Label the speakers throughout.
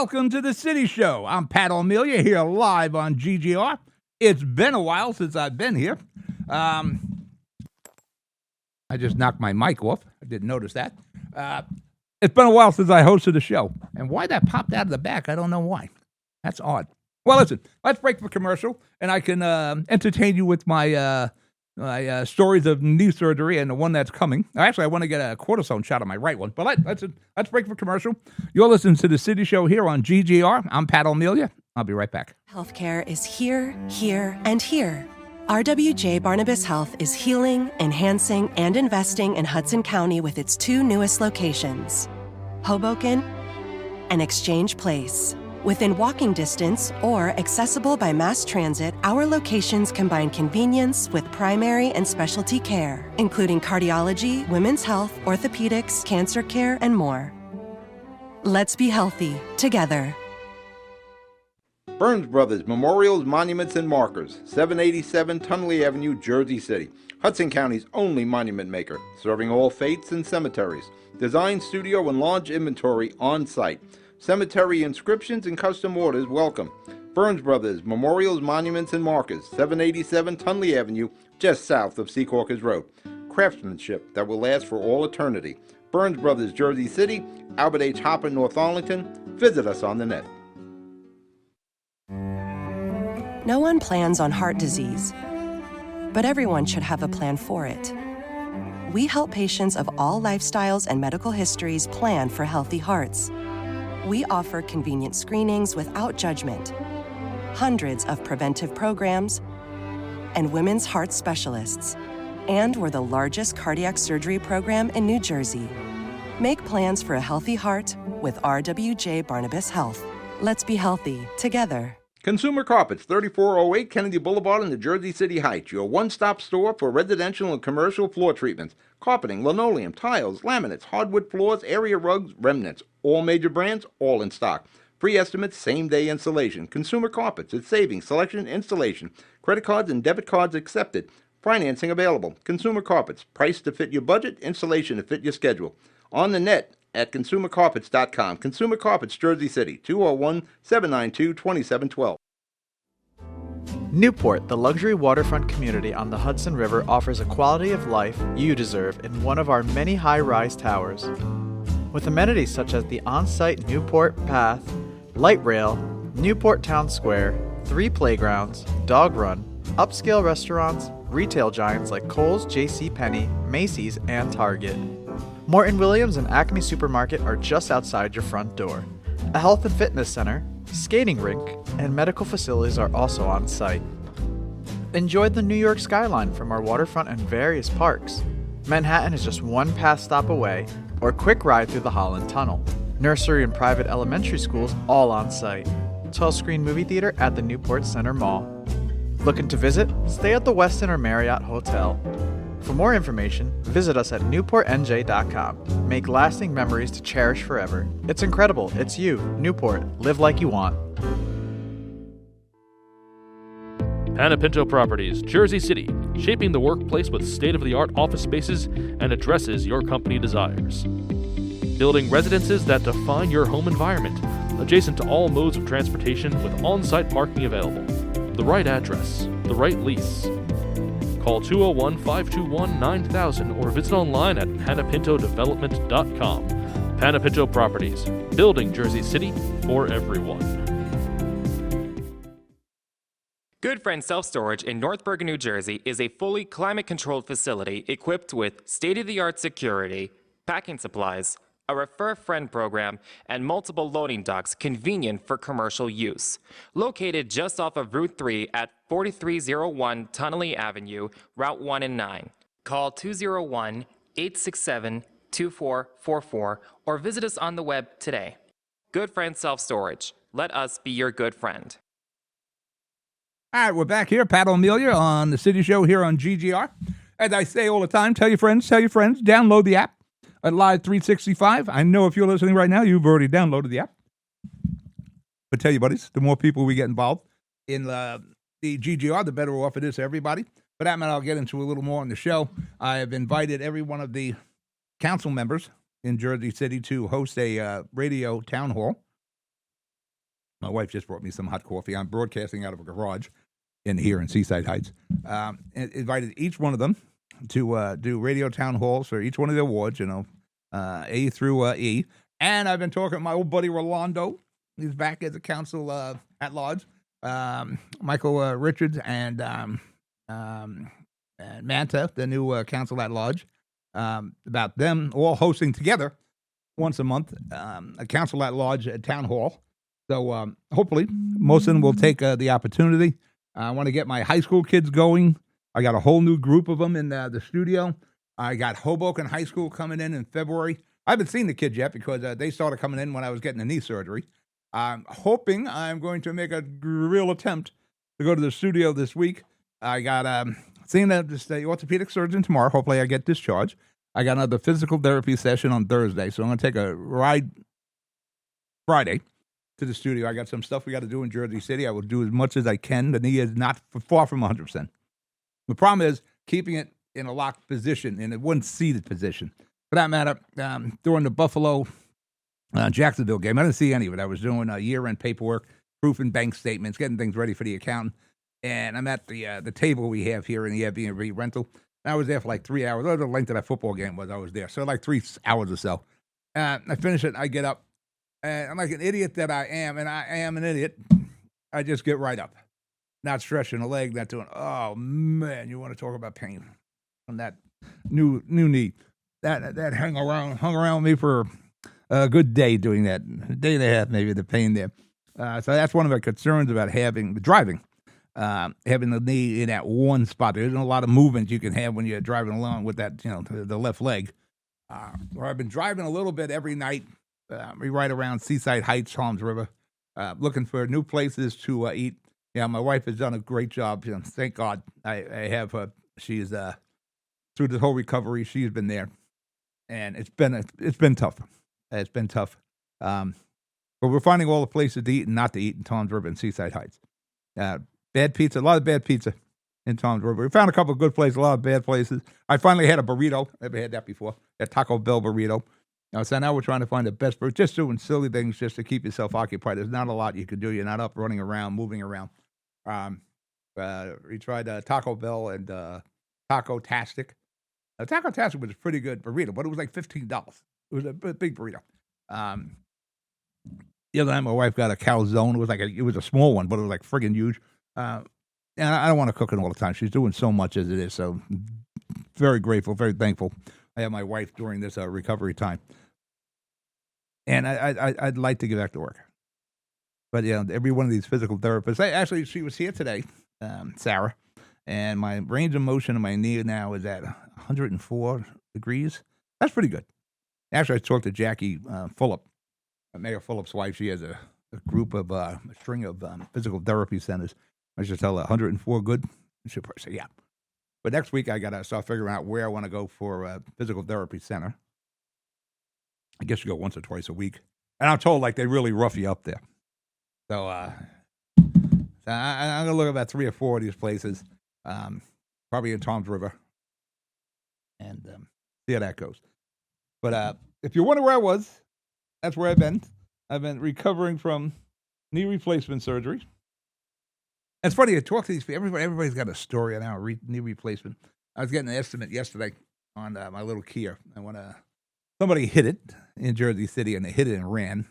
Speaker 1: Welcome to the City Show. I'm Pat O'Melia here live on GGR. It's been a while since I've been here. I just knocked my mic off. I didn't notice that. It's been a while since I hosted a show. And why that popped out of the back, I don't know why. That's odd. Well, listen, let's break for commercial, and I can entertain you with my stories of knee surgery and the one that's coming. Actually, I want to get a cortisone shot on my right one. But let's break for commercial. You're listening to the City Show here on GGR. I'm Pat O'Melia. I'll be right back.
Speaker 2: Healthcare is here, and here. RWJ Barnabas Health is healing, enhancing, and investing in Hudson County with its two newest locations, Hoboken and Exchange Place. Within walking distance or accessible by mass transit, our locations combine convenience with primary and specialty care, including cardiology, women's health, orthopedics, cancer care, and more. Let's be healthy together.
Speaker 3: Burns Brothers Memorials, Monuments, and Markers, 787 Tunley Avenue, Jersey City. Hudson County's only monument maker, serving all faiths and cemeteries. Design, studio, and launch inventory on site. Cemetery inscriptions and custom orders welcome. Burns Brothers Memorials, Monuments, and Markers, 787 Tunley Avenue, just south of Secaucus Road. Craftsmanship that will last for all eternity. Burns Brothers, Jersey City, Albert H. Hopper, North Arlington. Visit us on the net.
Speaker 2: No one plans on heart disease, but everyone should have a plan for it. We help patients of all lifestyles and medical histories plan for healthy hearts. We offer convenient screenings without judgment, hundreds of preventive programs, and women's heart specialists. And we're the largest cardiac surgery program in New Jersey. Make plans for a healthy heart with RWJ Barnabas Health. Let's be healthy together.
Speaker 3: Consumer Carpets, 3408 Kennedy Boulevard in the Jersey City Heights. Your one-stop store for residential and commercial floor treatments. Carpeting, linoleum, tiles, laminates, hardwood floors, area rugs, remnants. All major brands, all in stock. Free estimates, same-day installation. Consumer Carpets, it's savings, selection, installation. Credit cards and debit cards accepted. Financing available. Consumer Carpets, price to fit your budget, installation to fit your schedule. On the net at consumercarpets.com. Consumer Carpets, Jersey City, 201-792-2712.
Speaker 4: Newport, the luxury waterfront community on the Hudson River, offers a quality of life you deserve in one of our many high-rise towers. With amenities such as the on-site Newport Path, light rail, Newport Town Square, 3 playgrounds, dog run, upscale restaurants, retail giants like Kohl's, JCPenney, Macy's, and Target. Morton Williams and Acme Supermarket are just outside your front door. A health and fitness center, skating rink, and medical facilities are also on site. Enjoy the New York skyline from our waterfront and various parks. Manhattan is just one pass stop away, or a quick ride through the Holland Tunnel. Nursery and private elementary schools all on site. 12-screen movie theater at the Newport Center Mall. Looking to visit? Stay at the Westin or Marriott Hotel. For more information, visit us at newportnj.com. Make lasting memories to cherish forever. It's incredible. It's you, Newport. Live like you want.
Speaker 5: Panepinto Properties, Jersey City, shaping the workplace with state-of-the-art office spaces and addresses your company desires. Building residences that define your home environment, adjacent to all modes of transportation with on-site parking available. The right address, the right lease. Call 201-521-9000 or visit online at panepintodevelopment.com. Panepinto Properties, building Jersey City for everyone.
Speaker 6: Good Friend Self-Storage in North Bergen, New Jersey is a fully climate-controlled facility equipped with state-of-the-art security, packing supplies, a Refer a Friend program, and multiple loading docks convenient for commercial use. Located just off of Route 3 at 4301 Tunnelly Avenue, Route 1 and 9. Call 201-867-2444 or visit us on the web today. Good Friend Self-Storage. Let us be your good friend.
Speaker 1: All right, we're back here. Pat O'Melia on the City Show here on GGR. As I say all the time, tell your friends, download the app at Live 365. I know if you're listening right now, you've already downloaded the app. But tell your buddies, the more people we get involved in the GGR, the better off it is to everybody. But that matter, I'll get into a little more on the show. I have invited every one of the council members in Jersey City to host a radio town hall My wife just brought me some hot coffee. I'm broadcasting out of a garage here in Seaside Heights. And invited each one of them to do radio town halls for each one of the awards, A through E. And I've been talking to my old buddy Rolando. He's back as a council at large. Michael Richards and Manta, the new council at large, about them all hosting together once a month a council at large at town hall. So hopefully most of them will take the opportunity. I want to get my high school kids going. I got a whole new group of them in the studio. I got Hoboken High School coming in February. I haven't seen the kids yet because they started coming in when I was getting a knee surgery. I'm hoping I'm going to make a real attempt to go to the studio this week. I got seeing the orthopedic surgeon tomorrow. Hopefully I get discharged. I got another physical therapy session on Thursday, so I'm going to take a ride Friday to the studio. I got some stuff we got to do in Jersey City. I will do as much as I can. The knee is not far from 100%. The problem is keeping it in a locked position, in a one-seated position. For that matter, during the Buffalo Jacksonville game, I didn't see any of it. I was doing year-end paperwork, proof and bank statements, getting things ready for the accountant. And I'm at the table we have here in the Airbnb rental. And I was there for like 3 hours. That's the length of that football game was I was there. So like 3 hours or so. I finish it. I get up. And I'm like an idiot that I am, and I am an idiot. I just get right up. Not stretching a leg, not doing, oh, man, you want to talk about pain on that new knee. That hung around me for a good day doing that. A day and a half, maybe, the pain there. So that's one of my concerns about driving, having the knee in that one spot. There isn't a lot of movement you can have when you're driving along with that, the left leg. Where I've been driving a little bit every night, right around Seaside Heights, Toms River, looking for new places to eat. Yeah, my wife has done a great job. Thank God I have her. She's through the whole recovery. She's been there, and it's been tough. It's been tough. But we're finding all the places to eat and not to eat in Toms River and Seaside Heights. Bad pizza, a lot of bad pizza in Toms River. We found a couple of good places, a lot of bad places. I finally had a burrito. Never had that before. A Taco Bell burrito. So now we're trying to find the best burrito. Just doing silly things just to keep yourself occupied. There's not a lot you can do. You're not up running around, moving around. We tried Taco Bell and Taco-tastic. Taco-tastic was a pretty good burrito, but it was like $15. It was a big burrito. The other night, my wife got a calzone. It was a small one, but it was like friggin' huge. And I don't want to cook it all the time. She's doing so much as it is. So very grateful, very thankful. I have my wife during this recovery time. And I'd like to get back to work. But, every one of these physical therapists, she was here today, Sarah, and my range of motion in my knee now is at 104 degrees. That's pretty good. Actually, I talked to Jackie Fulop, Mayor Fulop's wife. She has a group of, a string of physical therapy centers. I should tell her 104 good. She'll probably say, yeah. But next week, I got to start figuring out where I want to go for a physical therapy center. I guess you go once or twice a week. And I'm told, they really rough you up there. So I'm going to look at about 3 or 4 of these places, probably in Toms River, and see how that goes. But if you wonder where I was, that's where I've been. I've been recovering from knee replacement surgery. And it's funny, I talk to these people. Everybody's got a story on our knee replacement. I was getting an estimate yesterday on my little Kia. And when somebody hit it in Jersey City, and they hit it and ran,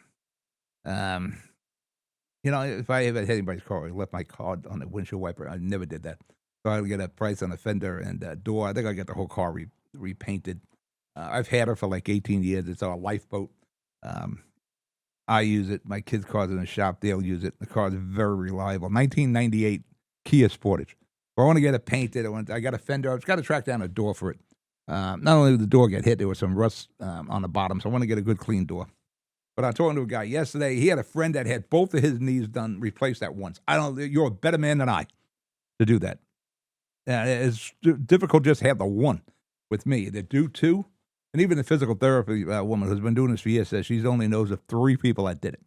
Speaker 1: if I ever hit anybody's car, I left my card on the windshield wiper. I never did that. So I'll get a price on the fender and door. I think I'll get the whole car repainted. I've had her for like 18 years. It's a lifeboat. I use it. My kids' car's in the shop. They'll use it. The car's very reliable. 1998 Kia Sportage. But I want to get it painted. I got a fender. I've got to track down a door for it. Not only did the door get hit, there was some rust on the bottom, so I want to get a good clean door. But I'm talking to a guy yesterday. He had a friend that had both of his knees replaced at once. You're a better man than I to do that. It's difficult just to have the one with me. They do 2. And even the physical therapy woman who's been doing this for years says she only knows of 3 people that did it.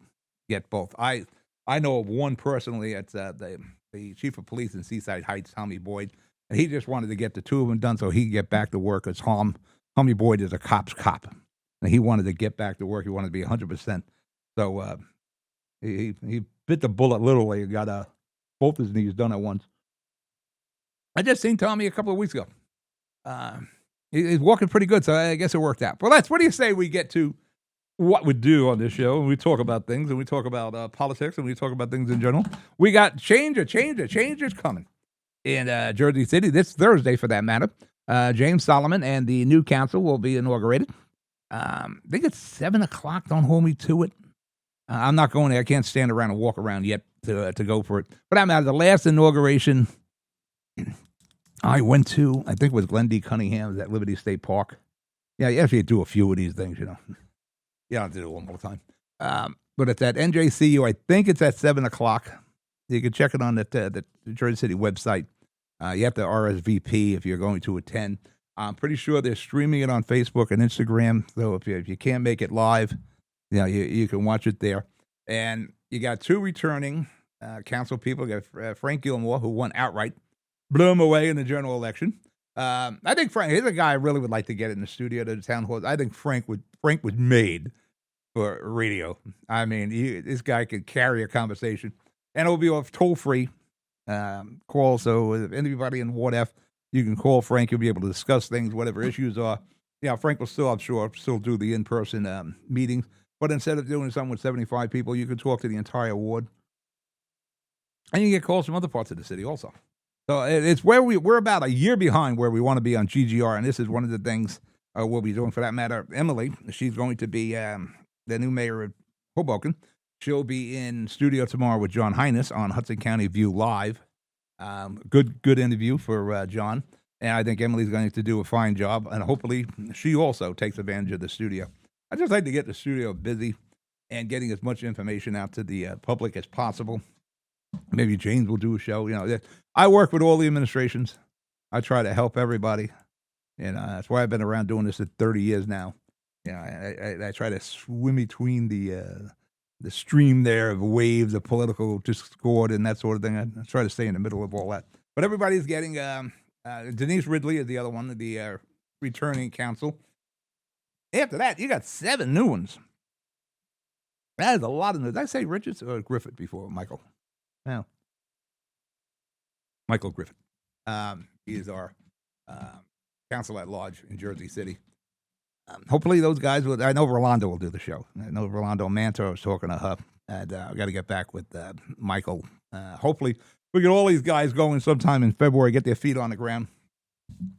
Speaker 1: Get both. I know of one personally. It's the chief of police in Seaside Heights, Tommy Boyd. And he just wanted to get the 2 of them done so he could get back to work. Because Tommy Boyd is a cop's cop. And he wanted to get back to work. He wanted to be 100%. So he bit the bullet literally and got both his knees done at once. I just seen Tommy a couple of weeks ago. He's walking pretty good, so I guess it worked out. Well, what do you say we get to what we do on this show? And we talk about things, and we talk about politics, and we talk about things in general. We got change is coming in Jersey City this Thursday, for that matter. James Solomon and the new council will be inaugurated. I think it's 7 o'clock. Don't hold me to it. I'm not going there. I can't stand around and walk around yet to go for it. But I'm at the last inauguration I went to, I think it was Glenn D. Cunningham's at Liberty State Park. Yeah, you actually do a few of these things, you know. You don't have to do it one more time. But it's at NJCU. I think it's at 7 o'clock. You can check it on the Jersey City website. You have to RSVP if you're going to attend. I'm pretty sure they're streaming it on Facebook and Instagram. So if you can't make it live, you can watch it there. And you got two returning council people. You got Frank Gilmore, who won outright, blew him away in the general election. I think Frank, he's a guy I really would like to get in the studio to the town hall. I think Frank was made for radio. I mean, this guy could carry a conversation, and it'll be off toll free call. So if anybody in Ward F, you can call Frank. You'll be able to discuss things, whatever issues are. Yeah, Frank will still, I'm sure, do the in-person meetings. But instead of doing something with 75 people, you can talk to the entire ward. And you get calls from other parts of the city also. So it's where we're about a year behind where we want to be on GGR. And this is one of the things we'll be doing. For that matter, Emily, she's going to be the new mayor of Hoboken. She'll be in studio tomorrow with John Highness on Hudson County View Live. Good interview for John. And I think Emily's going to do a fine job. And hopefully she also takes advantage of the studio. I just like to get the studio busy and getting as much information out to the public as possible. Maybe James will do a show. You know, I work with all the administrations. I try to help everybody. And that's why I've been around doing this for 30 years now. You know, I try to swim between the stream there of waves of political discord and that sort of thing. I try to stay in the middle of all that. But everybody's getting Denise Ridley is the other one, the returning council. After that, you got 7 new ones. That is a lot of them. Did I say Richards or Griffith before, Michael? No. Michael Griffith. He is our council at large in Jersey City. Hopefully those guys will. I know Rolando will do the show. I know Rolando Manto. I was talking to her. And I got to get back with Michael. Hopefully we get all these guys going sometime in February, get their feet on the ground.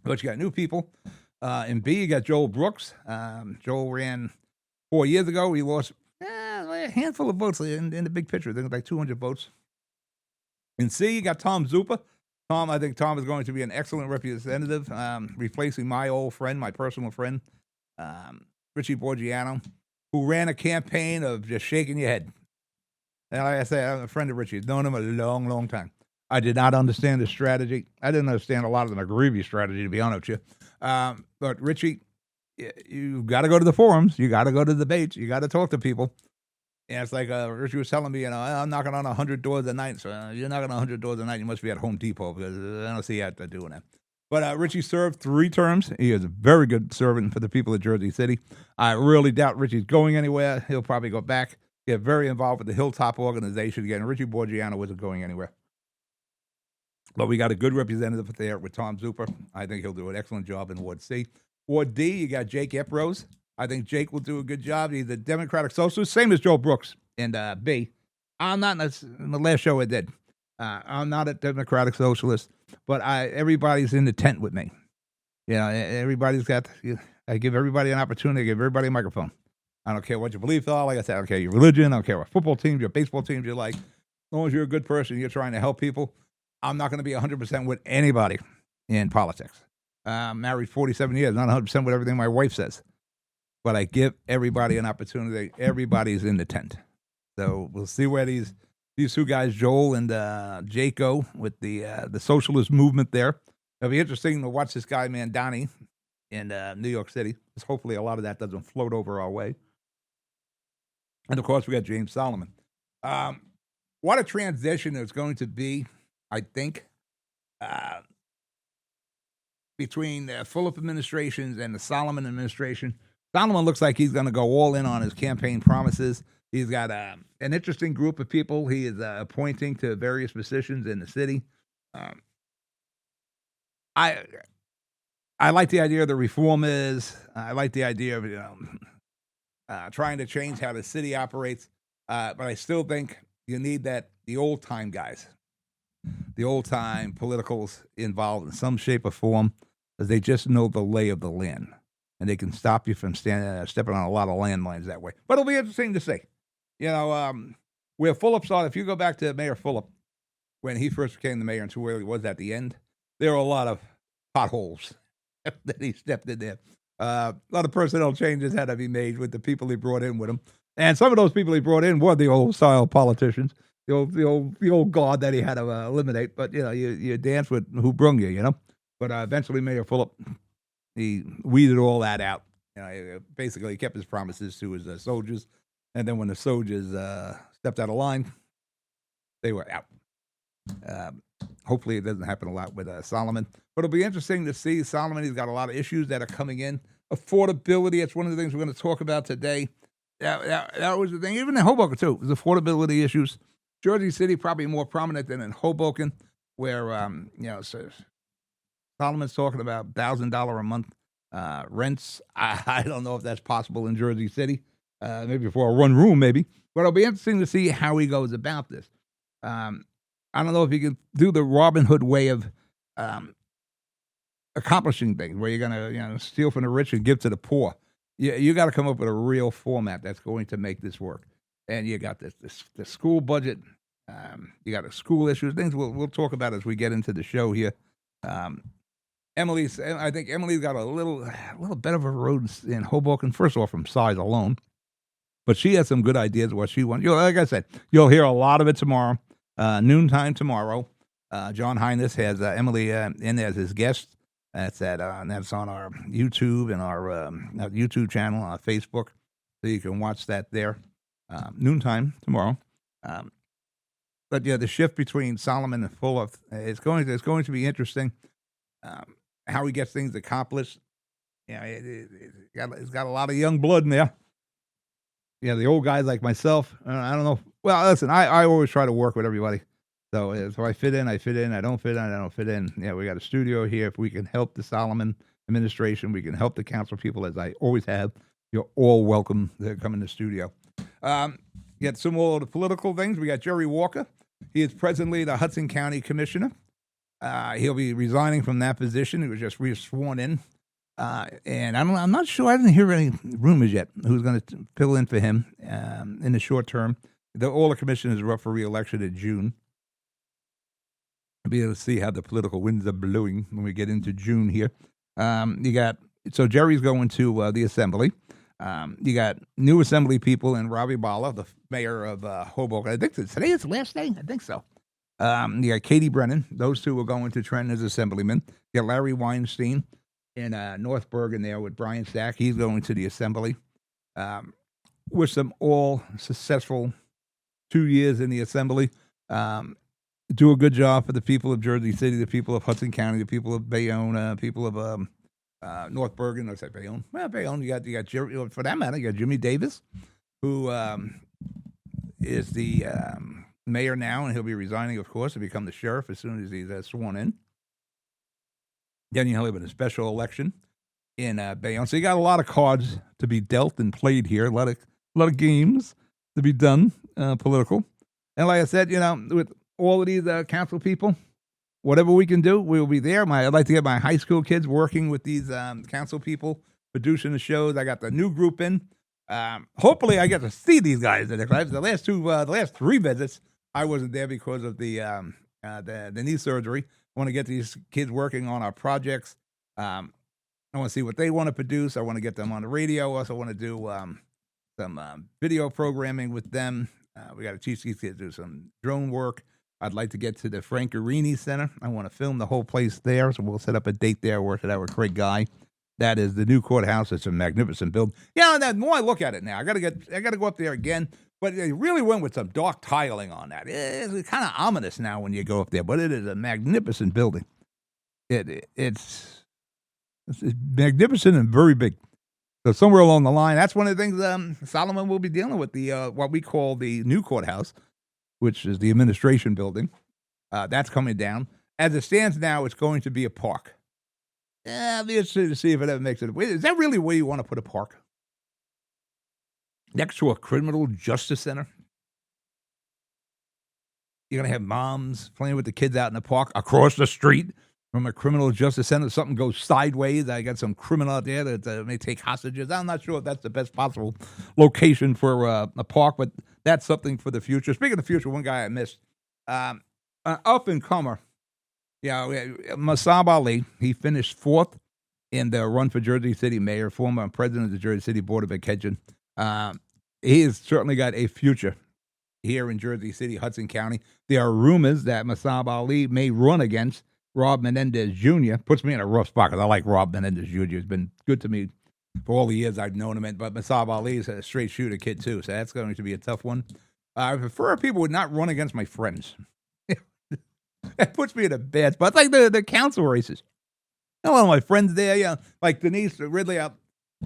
Speaker 1: But you got new people. In B, you got Joel Brooks. Joel ran 4 years ago. He lost a handful of votes in the big picture. I think like 200 votes. In C, you got Tom Zupa. I think Tom is going to be an excellent representative, replacing my old friend, my personal friend, Richie Borgiano, who ran a campaign of just shaking your head. And like I say, I'm a friend of Richie. I've known him a long, long time. I did not understand his strategy. I didn't understand a lot of the McGreevy strategy, to be honest with you. But Richie, you got to go to the forums. You got to go to the debates. You got to talk to people. And it's like Richie was telling me, you know, I'm knocking on 100 doors a night. So you're knocking on 100 doors a night. You must be at Home Depot because I don't see you out there doing that. But Richie served 3 terms. He is a very good servant for the people of Jersey City. I really doubt Richie's going anywhere. He'll probably go back, get very involved with the Hilltop organization again. Richie Borgiano wasn't going anywhere. But we got a good representative there with Tom Zupa. I think he'll do an excellent job in Ward C. Ward D, you got Jake Eprose. I think Jake will do a good job. He's a Democratic Socialist, same as Joe Brooks. And B, I'm not, in the last show I did, I'm not a Democratic Socialist, but everybody's in the tent with me. You know, everybody's got, I give everybody an opportunity, I give everybody a microphone. I don't care what your beliefs are. Like I said, I don't care your religion, I don't care what football teams, your baseball teams you like. As long as you're a good person, you're trying to help people. I'm not going to be 100% with anybody in politics. I'm married 47 years, not 100% with everything my wife says. But I give everybody an opportunity. Everybody's in the tent. So we'll see where these 2 guys, Joel and Jake, go with the socialist movement there. It'll be interesting to watch this guy, Mandani, in New York City. Because hopefully a lot of that doesn't float over our way. And, of course, we got James Solomon. What a transition there's going to be, I think, between the Fulop administrations and the Solomon administration. Solomon looks like he's going to go all in on his campaign promises. He's got an interesting group of people he is appointing to various positions in the city. I like the idea of the reform is. I like the idea of trying to change how the city operates. But I still think you need the old time guys, the old time politicals involved in some shape or form, because they just know the lay of the land, and they can stop you from stepping on a lot of landmines that way. But it'll be interesting to see. Where Fulop started, if you go back to Mayor Fulop, when he first became the mayor and where he was at the end, there were a lot of potholes that he stepped in there. A lot of personnel changes had to be made with the people he brought in with him. And some of those people he brought in were the old style politicians, the old guard that he had to eliminate. But you dance with who brung you, But eventually, Mayor Fulop, he weeded all that out. Basically, he kept his promises to his soldiers, and then when the soldiers stepped out of line, they were out. Hopefully, it doesn't happen a lot with Solomon. But it'll be interesting to see Solomon. He's got a lot of issues that are coming in. Affordability. That's one of the things we're going to talk about today. That was the thing. Even in Hoboken, too, was affordability issues. Jersey City probably more prominent than in Hoboken, where, so Solomon's talking about $1,000 a month rents. I don't know if that's possible in Jersey City. Maybe for a one room, maybe. But it'll be interesting to see how he goes about this. I don't know if he can do the Robin Hood way of accomplishing things, where you're going to steal from the rich and give to the poor. You got to come up with a real format that's going to make this work. And you got the school budget. You got the school issues, things we'll talk about as we get into the show here. I think Emily's got a little bit of a road in Hoboken, first of all, from size alone. But she has some good ideas of what she wants. Like I said, you'll hear a lot of it tomorrow, noontime tomorrow. John Highness has Emily in as his guest. That's on our YouTube and our YouTube channel on Facebook, so you can watch that there. Noontime tomorrow. But the shift between Solomon and Fulop it's going to be interesting. How he gets things accomplished. It's got a lot of young blood in there. The old guys like myself. I don't know. Well, listen, I always try to work with everybody. So if I fit in, I fit in. I don't fit in, I don't fit in. We got a studio here. If we can help the Solomon administration, we can help the council people, as I always have. You're all welcome to come in the studio. Get some more of the political things. We got Jerry Walker. He is presently the Hudson County Commissioner. He'll be resigning from that position. He was just sworn in. And I'm not sure. I didn't hear any rumors yet who's going to fill in for him in the short term. All the commissioners are up for re-election in June. We'll be able to see how the political winds are blowing when we get into June here. So Jerry's going to the assembly. You got new assembly people in Robbie Balla, the mayor of Hoboken. I think today is the last day. I think so. You got Katie Brennan. Those two are going to Trenton as assemblymen. You got Larry Weinstein in North Bergen there with Brian Stack. He's going to the assembly. Wish them all successful 2 years in the assembly. Do a good job for the people of Jersey City, the people of Hudson County, the people of Bayonne, people of North Bergen. I say Bayonne. Well, Bayonne. You got Jerry, for that matter. You got Jimmy Davis, who is the mayor now, and he'll be resigning, of course, to become the sheriff as soon as he's sworn in. Then you have a special election in Bayonne. So you got a lot of cards to be dealt and played here. A lot of games to be done, political. And like I said, with all of these council people, whatever we can do, we'll be there. I'd like to get my high school kids working with these council people, producing the shows. I got the new group in. Hopefully, I get to see these guys. The last 3 visits, I wasn't there because of the knee surgery. I want to get these kids working on our projects. I want to see what they want to produce. I want to get them on the radio. I also want to do some video programming with them. We got to teach these kids to do some drone work. I'd like to get to the Francarini Center. I want to film the whole place there, so we'll set up a date there. Work it out with Craig Guy. That is the new courthouse. It's a magnificent build. The more I look at it now, I got to go up there again. But they really went with some dark tiling on that. It's kind of ominous now when you go up there, but it is a magnificent building. It's magnificent and very big. So somewhere along the line, that's one of the things Solomon will be dealing with, the what we call the new courthouse, which is the administration building. That's coming down. As it stands now, it's going to be a park. I'll be interested to see if it ever makes it. Is that really where you want to put a park? Next to a criminal justice center? You're going to have moms playing with the kids out in the park across the street from a criminal justice center. Something goes sideways. I got some criminal out there that may take hostages. I'm not sure if that's the best possible location for a park, but that's something for the future. Speaking of the future, one guy I missed, an up-and-comer, Masab Ali. He finished 4th in the run for Jersey City mayor, former president of the Jersey City Board of Education. He has certainly got a future here in Jersey City, Hudson County. There are rumors that Masab Ali may run against Rob Menendez Jr. Puts me in a rough spot because I like Rob Menendez Jr. He's been good to me for all the years I've known him. But Masab Ali is a straight shooter kid, too, so that's going to be a tough one. I prefer people would not run against my friends. That puts me in a bad spot. It's like the council races. A lot of my friends there, like Denise Ridley.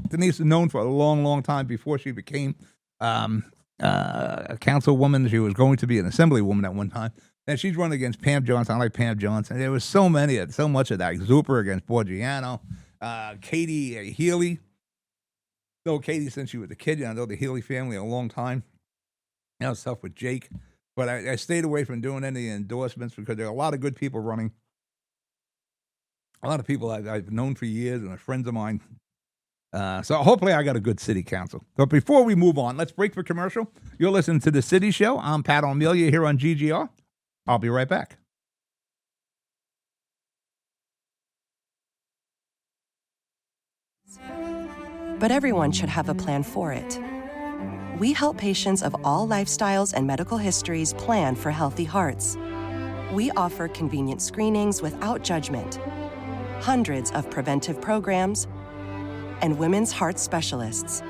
Speaker 1: Denise is known for a long, long time before she became a councilwoman. She was going to be an assemblywoman at one time. And she's running against Pam Johnson. I like Pam Johnson. There was so much of that. Zuper against Borgiano. Katie Healy. Know Katie since she was a kid. I know the Healy family a long time. Stuff with Jake. But I stayed away from doing any endorsements because there are a lot of good people running. A lot of people I've known for years and are friends of mine. So hopefully I got a good city council. But before we move on, let's break for commercial. You're listening to The City Show. I'm Pat O'Melia here on GGR. I'll be right back.
Speaker 2: But everyone should have a plan for it. We help patients of all lifestyles and medical histories plan for healthy hearts. We offer convenient screenings without judgment, hundreds of preventive programs, and women's heart specialists.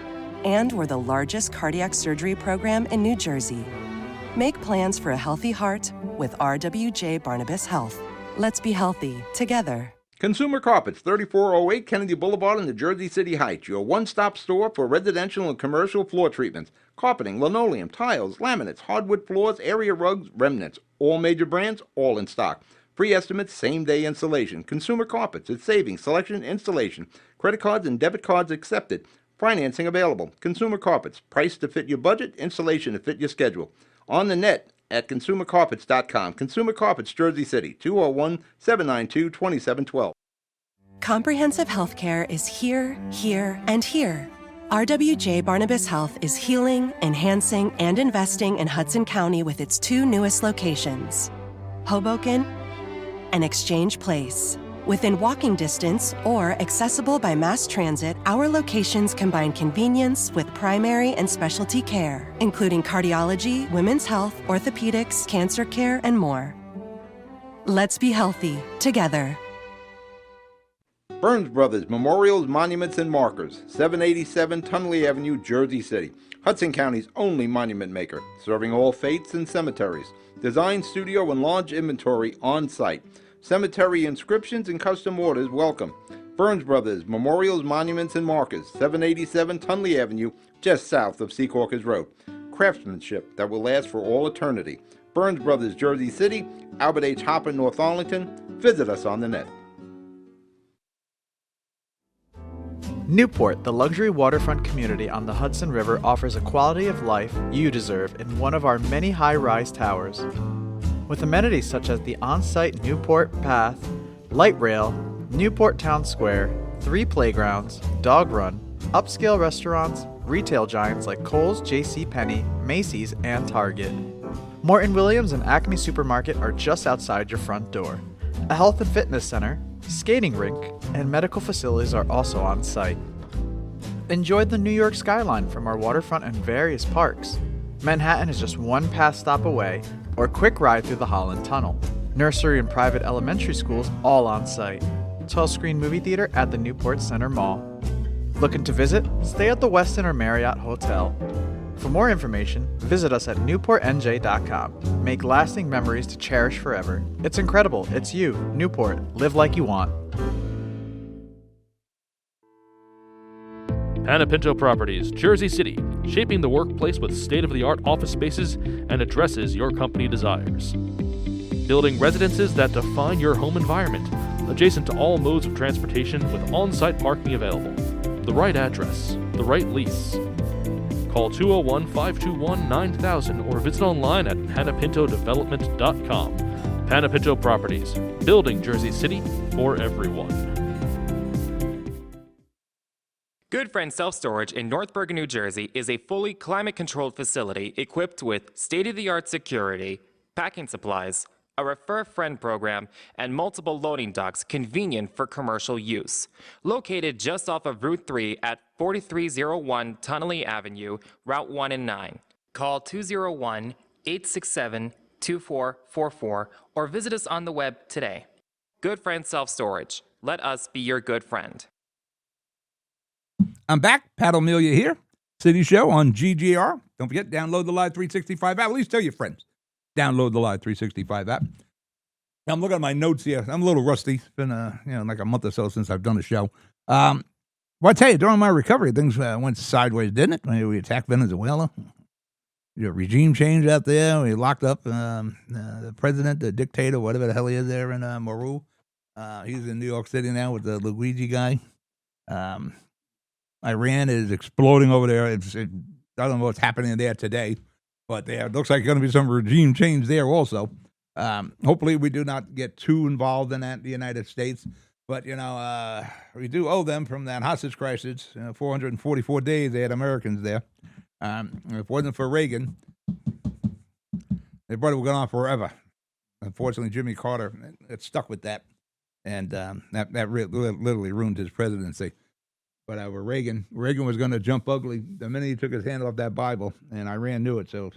Speaker 2: And we're the largest cardiac surgery program in New Jersey. Make plans for a healthy heart with RWJ Barnabas Health. Let's be healthy together.
Speaker 3: Consumer Carpets, 3408 Kennedy Boulevard in the Jersey City Heights, your one-stop store for residential and commercial floor treatments, carpeting, linoleum, tiles, laminates, hardwood floors, area rugs, remnants, all major brands, all in stock. Free estimates, same-day installation. Consumer Carpets, it's savings, selection, installation. Credit cards and debit cards accepted. Financing available. Consumer Carpets, price to fit your budget, installation to fit your schedule. On the net at consumercarpets.com. Consumer Carpets, Jersey City, 201-792-2712.
Speaker 2: Comprehensive healthcare is here, here, and here. RWJ Barnabas Health is healing, enhancing, and investing in Hudson County with its 2 newest locations, Hoboken and Exchange Place. Within walking distance or accessible by mass transit, our locations combine convenience with primary and specialty care, including cardiology, women's health, orthopedics, cancer care, and more. Let's be healthy together.
Speaker 3: Burns Brothers Memorials, Monuments, and Markers, 787 Tunley Avenue, Jersey City. Hudson County's only monument maker, serving all faiths and cemeteries. Design, studio, and large inventory on site. Cemetery inscriptions and custom orders welcome. Burns Brothers Memorials, Monuments, and Markers, 787 Tunley Avenue, just south of Secaucus Road. Craftsmanship that will last for all eternity. Burns Brothers, Jersey City, Albert H. Hopper, North Arlington. Visit us on the net.
Speaker 4: Newport, the luxury waterfront community on the Hudson River, offers a quality of life you deserve in one of our many high-rise towers. With amenities such as the on-site Newport Path, light rail, Newport Town Square, 3 playgrounds, dog run, upscale restaurants, retail giants like Kohl's, JCPenney, Macy's, and Target. Morton Williams and Acme Supermarket are just outside your front door. A health and fitness center, skating rink, and medical facilities are also on site. Enjoy the New York skyline from our waterfront and various parks. Manhattan is just 1 pass stop away, or quick ride through the Holland Tunnel. Nursery and private elementary schools all on site. 12-screen movie theater at the Newport Center Mall. Looking to visit? Stay at the Westin or Marriott Hotel. For more information, visit us at newportnj.com. Make lasting memories to cherish forever. It's incredible. It's you, Newport. Live like you want.
Speaker 5: Panepinto Properties, Jersey City, shaping the workplace with state-of-the-art office spaces and addresses your company desires. Building residences that define your home environment, adjacent to all modes of transportation with on-site parking available. The right address, the right lease. Call 201-521-9000 or visit online at panepintodevelopment.com. Panepinto Properties, building Jersey City for everyone.
Speaker 6: Good Friend Self Storage in North Bergen, New Jersey is a fully climate-controlled facility equipped with state-of-the-art security, packing supplies, a Refer a Friend program, and multiple loading docks convenient for commercial use. Located just off of Route 3 at 4301 Tunnelly Avenue, Route 1 and 9. Call 201-867-2444 or visit us on the web today. Good Friend Self Storage. Let us be your good friend.
Speaker 1: I'm back. Pat O'Melia here. City Show on GGR. Don't forget, download the Live 365 app. At least tell your friends. Download the Live 365 app. I'm looking at my notes here. I'm a little rusty. It's been like a month or so since I've done a show. Well, I tell you, during my recovery, things went sideways, didn't it? We attacked Venezuela. Regime change out there. We locked up the president, the dictator, whatever the hell he is there in Maru. He's in New York City now with the Luigi guy. Iran is exploding over there. I don't know what's happening there today, but there looks like going to be some regime change there also. Hopefully we do not get too involved in that, the United States. But, we do owe them from that hostage crisis. 444 days they had Americans there. If it wasn't for Reagan, they probably would have gone on forever. Unfortunately, Jimmy Carter got stuck with that. And that literally ruined his presidency. But Reagan was going to jump ugly the minute he took his hand off that Bible, and Iran knew it. So as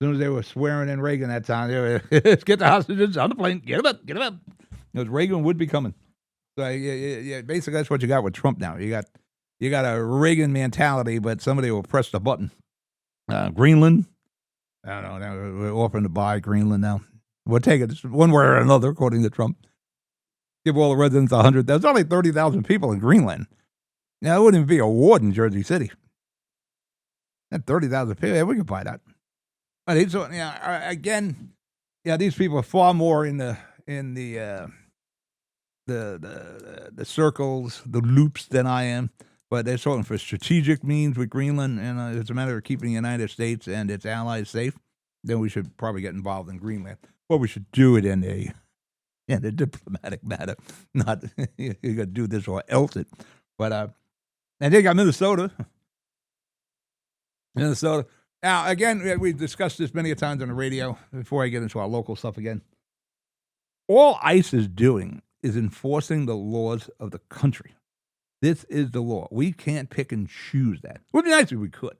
Speaker 1: soon as they were swearing in Reagan that time, they were, let's get the hostages on the plane, get them up. Because Reagan would be coming. So yeah, basically that's what you got with Trump now. You got a Reagan mentality, but somebody will press the button. Greenland, I don't know. We're offering to buy Greenland now. We'll take it one way or another, according to Trump. Give all the residents 100. There's only 30,000 people in Greenland. Now, it wouldn't even be a ward in Jersey City. That 30,000 people, yeah, we could buy that. But again, these people are far more in the circles, the loops than I am. But they're talking for strategic means with Greenland, and it's a matter of keeping the United States and its allies safe. Then we should probably get involved in Greenland. Well, we should do it in a diplomatic matter. Not you got to do this or else it. But and they got Minnesota. Now, again, we've discussed this many times on the radio. Before I get into our local stuff again, all ICE is doing is enforcing the laws of the country. This is the law. We can't pick and choose that. It would be nice if we could.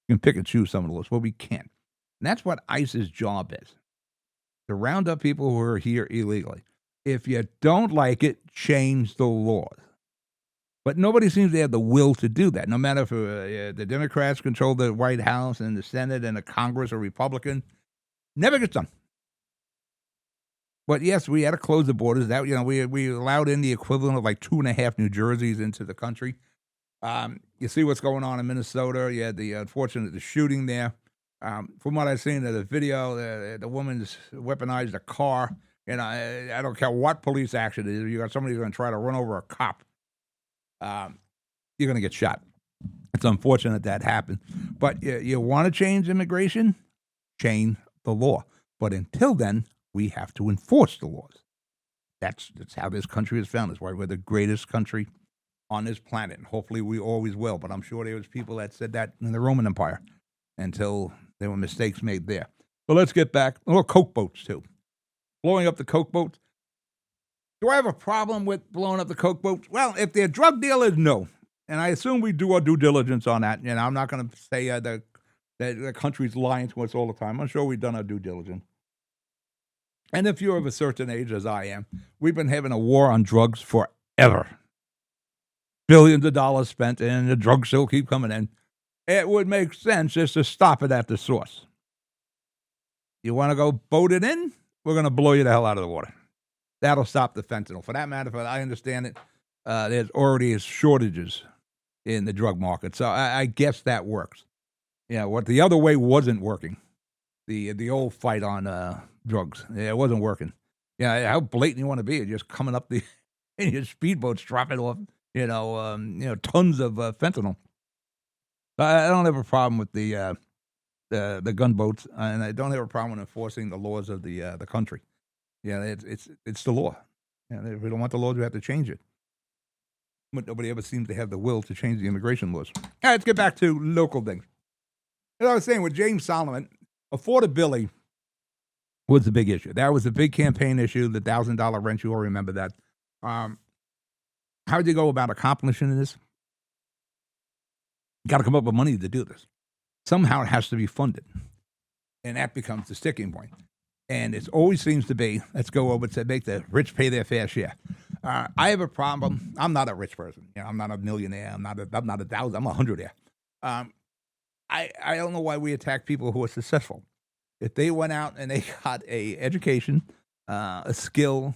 Speaker 1: We can pick and choose some of the laws, but we can't. And that's what ICE's job is, to round up people who are here illegally. If you don't like it, change the laws. But nobody seems to have the will to do that. No matter if the Democrats control the White House and the Senate and the Congress or Republican, never gets done. But yes, we had to close the borders. That we allowed in the equivalent of like 2.5 New Jerseys into the country. You see what's going on in Minnesota. You had the shooting there. From what I've seen in the video, the woman's weaponized a car. I don't care what police action it is. You got somebody who's going to try to run over a cop. You're going to get shot. It's unfortunate that happened. But you want to change immigration? Change the law. But until then, we have to enforce the laws. That's how this country is found. That's why we're the greatest country on this planet. And hopefully we always will. But I'm sure there was people that said that in the Roman Empire until there were mistakes made there. So let's get back. Or Coke boats, too. Blowing up the Coke boats. Do I have a problem with blowing up the Coke boats? Well, if they're drug dealers, no. And I assume we do our due diligence on that. I'm not going to say that the country's lying to us all the time. I'm sure we've done our due diligence. And if you're of a certain age, as I am, we've been having a war on drugs forever. Billions of dollars spent, and the drugs still keep coming in. It would make sense just to stop it at the source. You want to go boat it in? We're going to blow you the hell out of the water. That'll stop the fentanyl. For that matter, I understand it, there's already shortages in the drug market. So I guess that works. Yeah, what the other way wasn't working. The old fight on drugs, it wasn't working. Yeah, how blatant you want to be? You're just coming up the in your speedboats, dropping off, tons of fentanyl. I don't have a problem with the gunboats, and I don't have a problem with enforcing the laws of the country. Yeah, it's the law. Yeah, if we don't want the laws, we have to change it. But nobody ever seems to have the will to change the immigration laws. All right, let's get back to local things. As I was saying, with James Solomon, affordability was the big issue. That was a big campaign issue, the $1,000 rent. You all remember that. How did you go about accomplishing this? You got to come up with money to do this. Somehow it has to be funded. And that becomes the sticking point. And it always seems to be, let's go over to make the rich pay their fair share. I have a problem. I'm not a rich person. I'm not a millionaire. I'm not a thousand. I'm 100 I don't know why we attack people who are successful. If they went out and they got a education, a skill,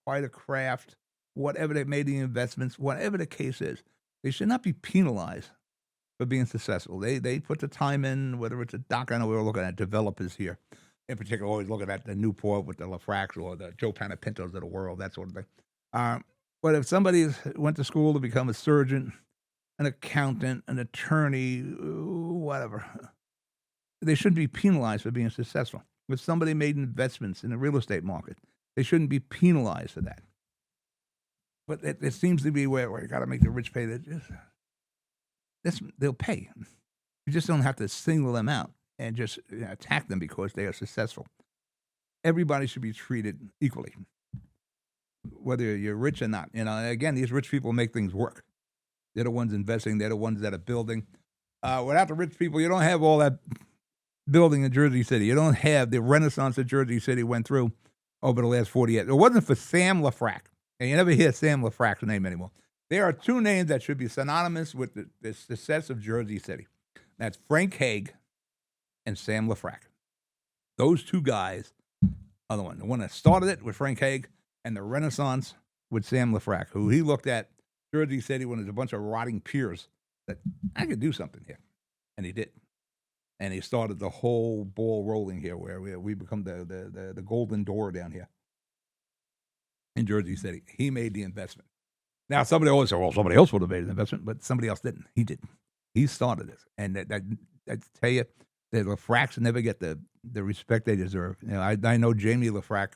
Speaker 1: quite a craft, whatever they made the investments, whatever the case is, they should not be penalized for being successful. They put the time in, whether it's a doc. I know we were looking at developers here. In particular, always looking at the Newport with the LaFrax or the Joe Panapintos of the world, that sort of thing. But if somebody went to school to become a surgeon, an accountant, an attorney, whatever, they shouldn't be penalized for being successful. If somebody made investments in the real estate market, they shouldn't be penalized for that. But it seems to be where you got to make the rich pay. They'll pay. You just don't have to single them out and just attack them because they are successful. Everybody should be treated equally, whether you're rich or not. Again, these rich people make things work. They're the ones investing. They're the ones that are building. Without the rich people, you don't have all that building in Jersey City. You don't have the renaissance that Jersey City went through over the last 40 years. It wasn't for Sam LaFrac. And you never hear Sam LaFrac's name anymore. There are two names that should be synonymous with the success of Jersey City. That's Frank Hague and Sam LaFrac. Those two guys are the one. The one that started it with Frank Hague, and the renaissance with Sam LaFrac, who he looked at Jersey City when there's a bunch of rotting piers that I could do something here. And he did. And he started the whole ball rolling here where we become the golden door down here in Jersey City. He made the investment. Now, somebody always says, well, somebody else would have made an investment, but somebody else didn't. He did. He started this. And I tell you, the LaFracs never get the respect they deserve. I know Jamie LaFrac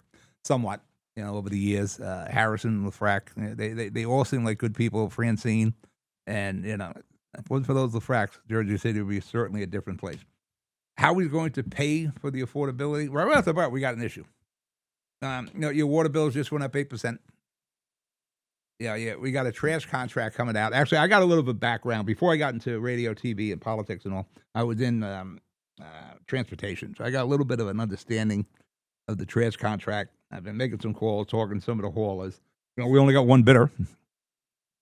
Speaker 1: somewhat, over the years. Harrison LaFrac, they all seem like good people. Francine, and if it wasn't for those LaFracs, Jersey City would be certainly a different place. How are we going to pay for the affordability? Right off the bat, we got an issue. Your water bills just went up 8%. Yeah, we got a trash contract coming out. Actually, I got a little bit of background. Before I got into radio, TV, and politics and all, I was in transportation. So I got a little bit of an understanding of the trash contract. I've been making some calls, talking to some of the haulers. We only got one bidder,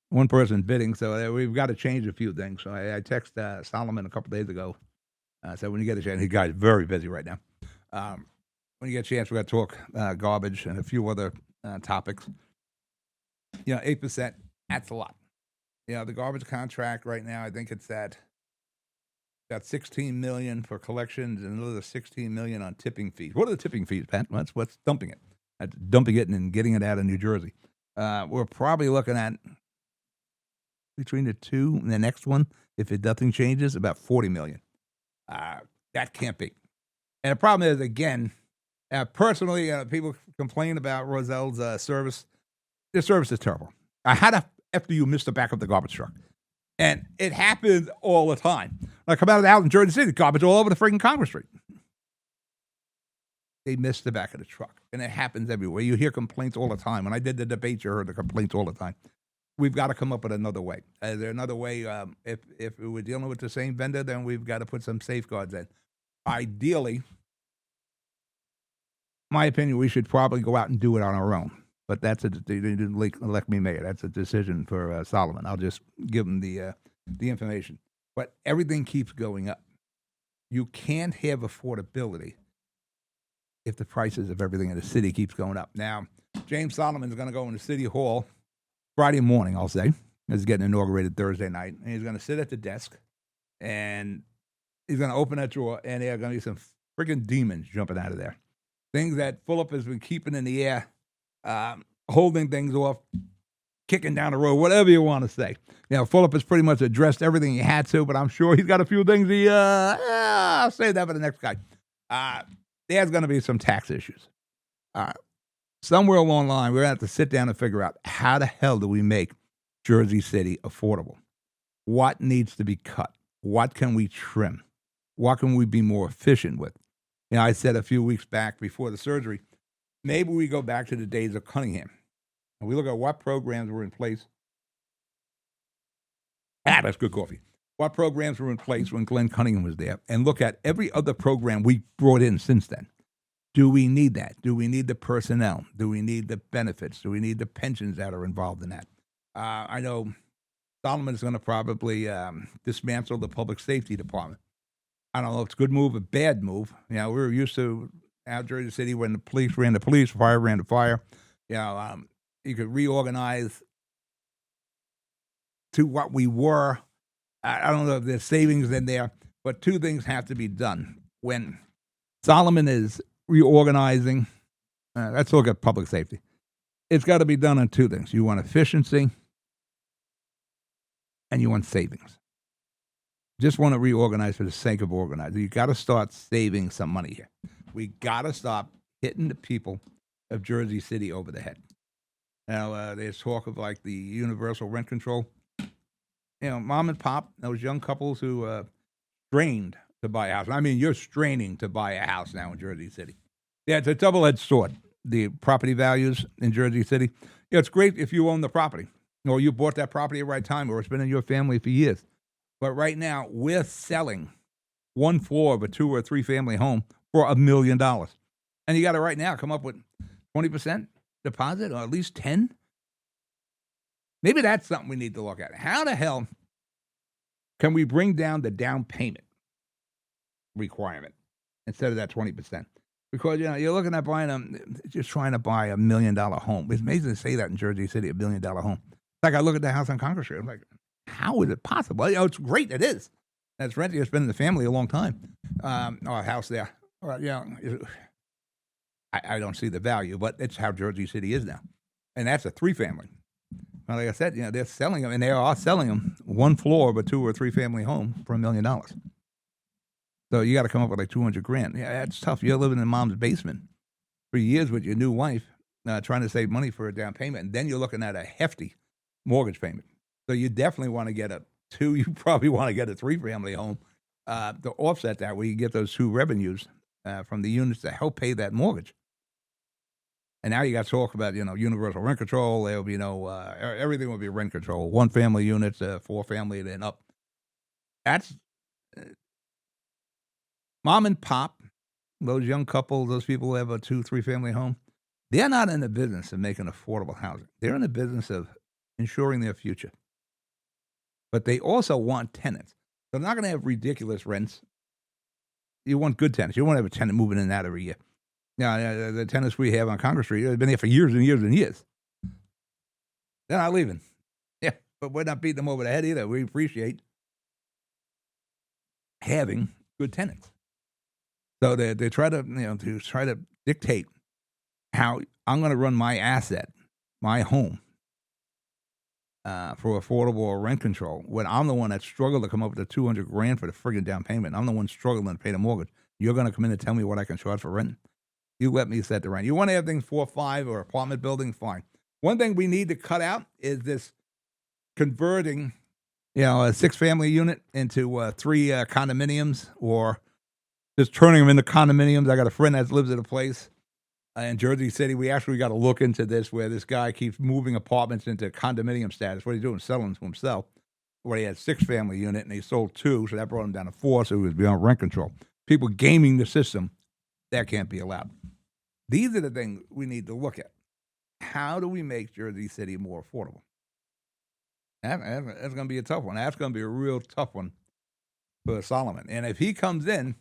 Speaker 1: one person bidding, so we've got to change a few things. So I texted Solomon a couple days ago. I said, when you get a chance, the guy's very busy right now. When you get a chance, we got to talk garbage and a few other topics. 8%, that's a lot. The garbage contract right now, I think it's at about $16 million for collections and another $16 million on tipping fees. What are the tipping fees, Pat? That's what's dumping it. That's dumping it and getting it out of New Jersey. We're probably looking at between the two and the next one, if nothing changes, about $40 million. That can't be. And the problem is, again, personally, people complain about Roselle's service. Their service is terrible. How the F do you miss the back of the garbage truck? And it happens all the time. When I come out in Jersey City, garbage all over the freaking Congress Street. They miss the back of the truck. And it happens everywhere. You hear complaints all the time. When I did the debate, you heard the complaints all the time. We've got to come up with another way. Is there another way? If we're dealing with the same vendor, then we've got to put some safeguards in. Ideally, my opinion, we should probably go out and do it on our own. But they didn't elect me mayor. That's a decision for Solomon. I'll just give him the information. But everything keeps going up. You can't have affordability if the prices of everything in the city keeps going up. Now, James Solomon is going to go into City Hall Friday morning, I'll say. is getting inaugurated Thursday night. And he's going to sit at the desk, and he's going to open that drawer, and there are going to be some freaking demons jumping out of there. Things that Philip has been keeping in the air, holding things off, kicking down the road, whatever you want to say. Philip has pretty much addressed everything he had to, but I'm sure he's got a few things I'll save that for the next guy. There's going to be some tax issues. Somewhere along the line, we're going to have to sit down and figure out how the hell do we make Jersey City affordable? What needs to be cut? What can we trim? What can we be more efficient with? I said a few weeks back before the surgery, maybe we go back to the days of Cunningham. And we look at what programs were in place. That's good coffee. What programs were in place when Glenn Cunningham was there, and look at every other program we brought in since then. Do we need that? Do we need the personnel? Do we need the benefits? Do we need the pensions that are involved in that? I know Solomon is going to probably dismantle the public safety department. I don't know if it's a good move or bad move. We were used to out Jersey City when the police ran the police, fire ran the fire. You could reorganize to what we were. I don't know if there's savings in there, but two things have to be done. When Solomon is reorganizing, let's look at public safety. It's got to be done on two things. You want efficiency and you want savings. Just want to reorganize for the sake of organizing. You got to start saving some money here. We got to stop hitting the people of Jersey City over the head. Now, there's talk of like the universal rent control. Mom and pop, those young couples who strained to buy a house. I mean, you're straining to buy a house now in Jersey City. Yeah, it's a double-edged sword, the property values in Jersey City. It's great if you own the property, or you bought that property at the right time, or it's been in your family for years. But right now, we're selling one floor of a 2 or 3 family home for $1 million. And you got to right now come up with 20% deposit, or at least 10. Maybe that's something we need to look at. How the hell can we bring down the down payment requirement instead of that 20%? Because, you're looking at just trying to buy $1 million home. It's amazing to say that in Jersey City, $1 million home. Like I look at the house on Congress Street, I'm like, how is it possible? It's great. It is. That's rented. It's been in the family a long time. Our house there. I don't see the value, but it's how Jersey City is now. And that's a 3-family. Well, like I said, they're selling them, and they are selling them one floor of a 2 or 3 family home for $1 million. So you got to come up with like $200,000. Yeah, that's tough. You're living in mom's basement for years with your new wife, trying to save money for a down payment, and then you're looking at a hefty mortgage payment. So you definitely want to get a 2. You probably want to get a 3-family home to offset that, where you get those 2 revenues from the units to help pay that mortgage. And now you got to talk about, universal rent control. There'll be everything will be rent control. 1-family units, 4-family, and up. That's mom and pop, those young couples, those people who have a 2, 3-family home. They're not in the business of making affordable housing. They're in the business of ensuring their future. But they also want tenants. So they're not going to have ridiculous rents. You want good tenants. You want to have a tenant moving in and out every year. Now, the tenants we have on Congress Street have been there for years and years and years. They're not leaving. Yeah, but we're not beating them over the head either. We appreciate having good tenants. So they try to dictate how I'm going to run my asset, my home, for affordable or rent control, when I'm the one that struggled to come up with the $200,000 for the friggin' down payment. I'm the one struggling to pay the mortgage. You're going to come in and tell me what I can charge for rent? You let me set the rent. You want to have things 4 or 5 or apartment buildings? Fine. One thing we need to cut out is this converting, a 6-family unit into 3 condominiums, or just turning them into condominiums. I got a friend that lives at a place in Jersey City. We actually got to look into this, where this guy keeps moving apartments into condominium status. What he's doing, selling to himself. Where he had 6-family unit and he sold 2, so that brought him down to 4, so he was beyond rent control. People gaming the system, that can't be allowed. These are the things we need to look at. How do we make Jersey City more affordable? That's going to be a tough one. That's going to be a real tough one for Solomon. And if he comes in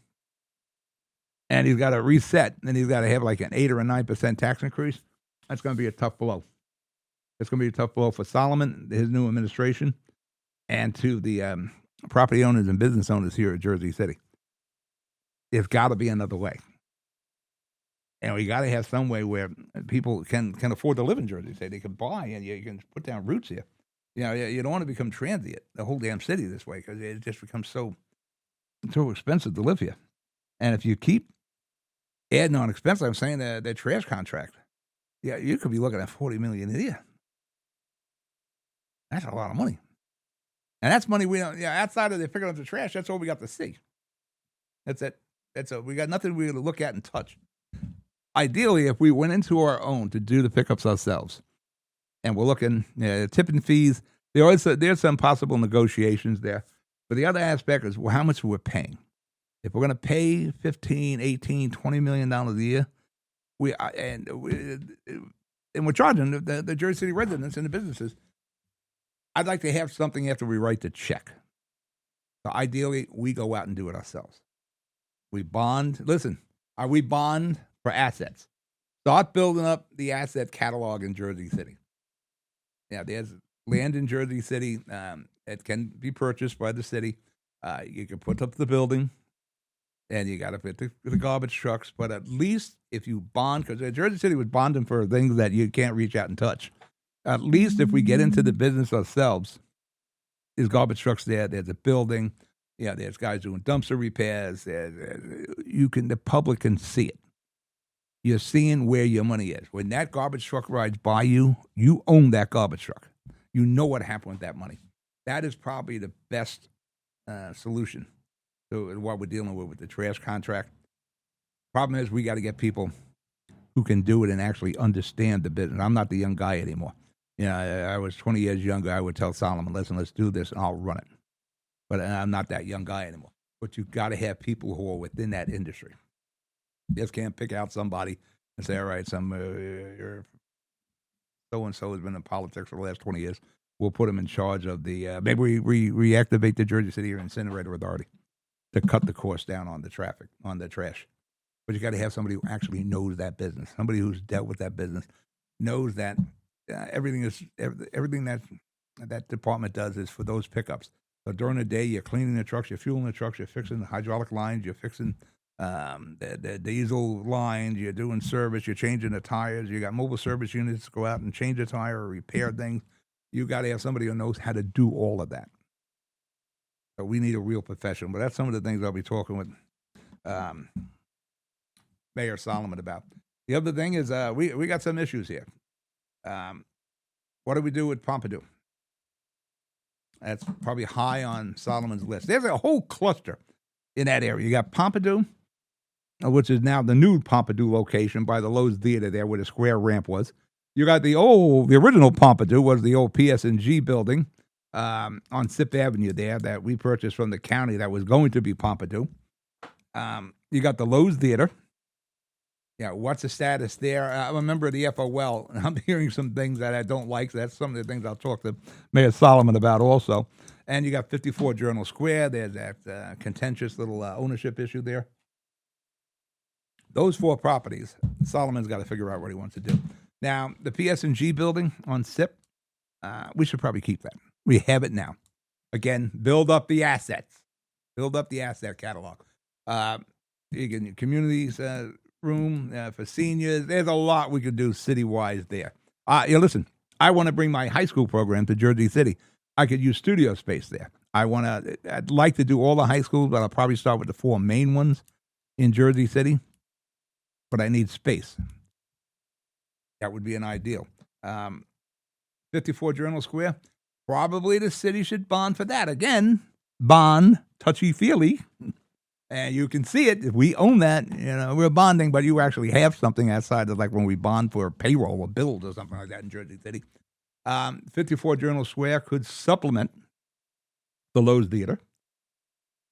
Speaker 1: and he's got to reset, and he's got to have like an 8 or a 9% tax increase, that's going to be a tough blow. It's going to be a tough blow for Solomon, his new administration, and to the property owners and business owners here at Jersey City. There's got to be another way. And we got to have some way where people can afford to live in Jersey City. They can buy and you can put down roots here. You know, you don't want to become transient, the whole damn city this way, because it just becomes so expensive to live here. And if you keep adding on expense, I'm saying the trash contract, yeah, you could be looking at $40 million a year. That's a lot of money. And that's money we don't, outside of the picking up the trash, that's all we got to see. That's it. We got nothing we're going to look at and touch. Ideally, if we went into our own to do the pickups ourselves, and we're looking tipping fees, there's some possible negotiations there. But the other aspect is how much we're paying. If we're going to pay $15, $18, $20 million a year, we're charging the Jersey City residents and the businesses. I'd like to have something after we write the check. So ideally, we go out and do it ourselves. We bond. Listen, we bond for assets. Start building up the asset catalog in Jersey City. Yeah, there's land in Jersey City. It can be purchased by the city. You can put up the building, and you got to put the garbage trucks. But at least if you bond, because Jersey City was bonding for things that you can't reach out and touch. At least if we get into the business ourselves, there's garbage trucks there. There's a building. Yeah, there's guys doing dumpster repairs. The public can see it. You're seeing where your money is. When that garbage truck rides by you, you own that garbage truck. You know what happened with that money. That is probably the best solution to what we're dealing with the trash contract. Problem is, we got to get people who can do it and actually understand the business. I'm not the young guy anymore. I was 20 years younger. I would tell Solomon, listen, let's do this, and I'll run it. But I'm not that young guy anymore. But you've got to have people who are within that industry. You just can't pick out somebody and say, all right, so-and-so has been in politics for the last 20 years. We'll put them in charge of the, maybe we reactivate the Jersey City Incinerator Authority to cut the cost down on the traffic, on the trash. But you got to have somebody who actually knows that business, somebody who's dealt with that business, knows that everything that department does is for those pickups. So during the day, you're cleaning the trucks, you're fueling the trucks, you're fixing the hydraulic lines, you're fixing the diesel lines, you're doing service, you're changing the tires, you got mobile service units to go out and change a tire or repair things. You got to have somebody who knows how to do all of that. So we need a real professional. But that's some of the things I'll be talking with Mayor Solomon about. The other thing is we got some issues here. What do we do with Pompidou? That's probably high on Solomon's list. There's a whole cluster in that area. You got Pompidou, which is now the new Pompidou location by the Lowe's Theater there where the square ramp was. You got the original Pompidou was the old PS&G building on Sip Avenue there that we purchased from the county that was going to be Pompidou. You got the Lowe's Theater. Yeah, what's the status there? I'm a member of the FOL, and I'm hearing some things that I don't like. That's some of the things I'll talk to Mayor Solomon about also. And you got 54 Journal Square. There's that contentious little ownership issue there. Those four properties, Solomon's got to figure out what he wants to do. Now, the PS&G building on SIP, we should probably keep that. We have it now. Again, build up the assets. Build up the asset catalog. You can communities room for seniors. There's a lot we could do city-wise there. Listen, I want to bring my high school program to Jersey City. I could use studio space there. I'd like to do all the high schools, but I'll probably start with the four main ones in Jersey City. But I need space. That would be an ideal. 54 Journal Square, probably the city should bond for that. Again, bond, touchy-feely. And you can see it. If we own that, we're bonding, but you actually have something outside of like when we bond for payroll or bills or something like that in Jersey City. 54 Journal Square could supplement the Lowe's Theater.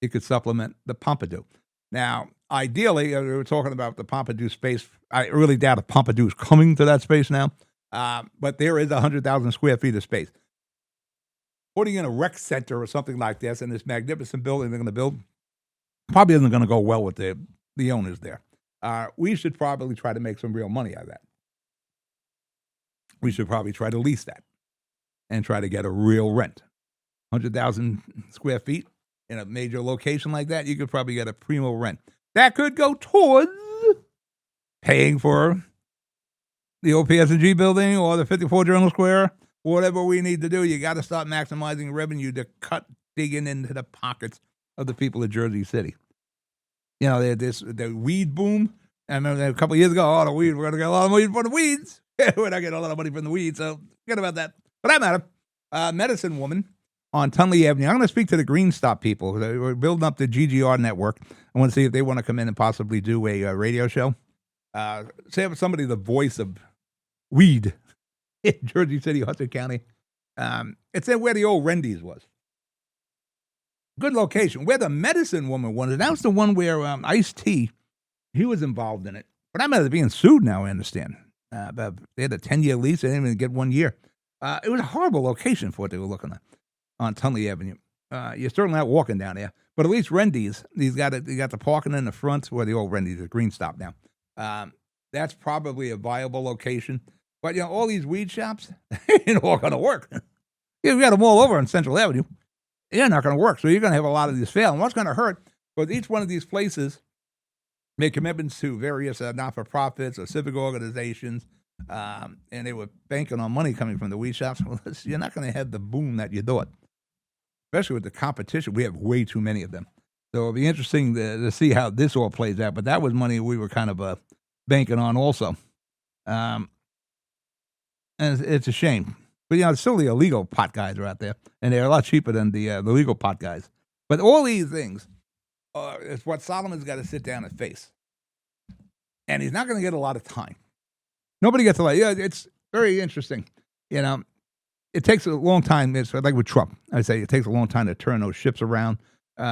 Speaker 1: It could supplement the Pompidou. Now, ideally, we were talking about the Pompidou space. I really doubt if Pompidou is coming to that space now, but there is 100,000 square feet of space. Putting in a rec center or something like this in this magnificent building they're going to build probably isn't going to go well with the owners there. We should probably try to make some real money out of that. we should probably try to lease that and try to get a real rent. 100,000 square feet in a major location like that, you could probably get a primo rent. That could go towards paying for the old PSG building or the 54 Journal Square, whatever we need to do. You got to start maximizing revenue to cut digging into the pockets of the people of Jersey City. You know, the weed boom. I remember a couple of years ago, the weed, we're going to get a lot of money for the weeds. We're not getting a lot of money from the weeds, so forget about that. But that matter. Medicine Woman on Tunley Avenue. I'm going to speak to the Green Stop people. We're building up the GGR network. I want to see if they want to come in and possibly do a radio show. Say somebody the voice of weed in Jersey City, Hudson County. It's where the old Rendy's was. Good location. Where the Medicine Woman was, that was the one where Ice-T, he was involved in it. But I'm being sued now, I understand. They had a 10-year lease. They didn't even get 1 year. It was a horrible location for what they were looking at on Tunley Avenue. You're certainly not walking down there. But at least Rendy's, they got the parking in the front where the old Rendy's, the Green Stop now. That's probably a viable location. But, you know, all these weed shops, they're all going to work. You've got them all over on Central Avenue. They're not going to work. So you're going to have a lot of these fail. And what's going to hurt? But each one of these places make commitments to various not-for-profits or civic organizations, and they were banking on money coming from the weed shops. Well, you're not going to have the boom that you thought, especially with the competition. We have way too many of them. So it'll be interesting to see how this all plays out. But that was money we were kind of banking on also. And it's a shame. But, you know, still the illegal pot guys are out there, and they're a lot cheaper than the legal pot guys. But all these things is what Solomon's got to sit down and face. And he's not going to get a lot of time. Nobody gets a lot. Yeah, it's very interesting. You know, it takes a long time. It's like with Trump. I say it takes a long time to turn those ships around.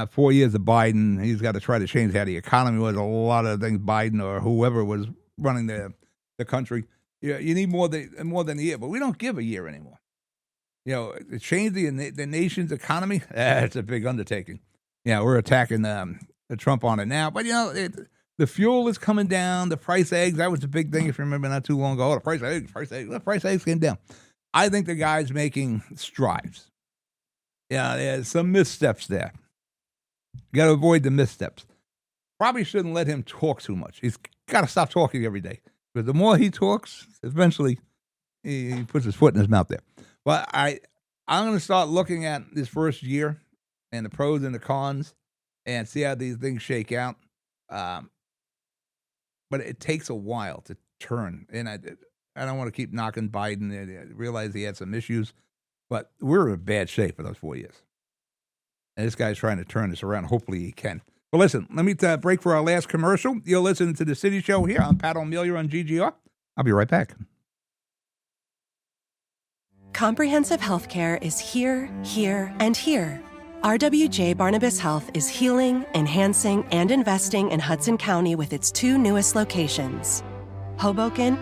Speaker 1: 4 years of Biden, he's got to try to change how the economy was. A lot of things Biden or whoever was running the country. You need more than a year, but we don't give a year anymore. You know, to change the nation's economy, it's a big undertaking. Yeah, we're attacking Trump on it now, but you know, the fuel is coming down. The price of eggs, that was a big thing if you remember not too long ago. The price of eggs came down. I think the guy's making strides. Yeah, there's some missteps there. You got to avoid the missteps. Probably shouldn't let him talk too much. He's got to stop talking every day. Because the more he talks, eventually he puts his foot in his mouth there. But I'm going to start looking at this first year and the pros and the cons and see how these things shake out. But it takes a while to turn. And I don't want to keep knocking Biden. I realize he had some issues. But we're in bad shape for those 4 years. And this guy's trying to turn this around. Hopefully he can. Well, listen, let me break for our last commercial. You're listening to The City Show here. I'm Pat O'Melia on GGR. I'll be right back.
Speaker 2: Comprehensive healthcare is here, here, and here. RWJ Barnabas Health is healing, enhancing, and investing in Hudson County with its two newest locations, Hoboken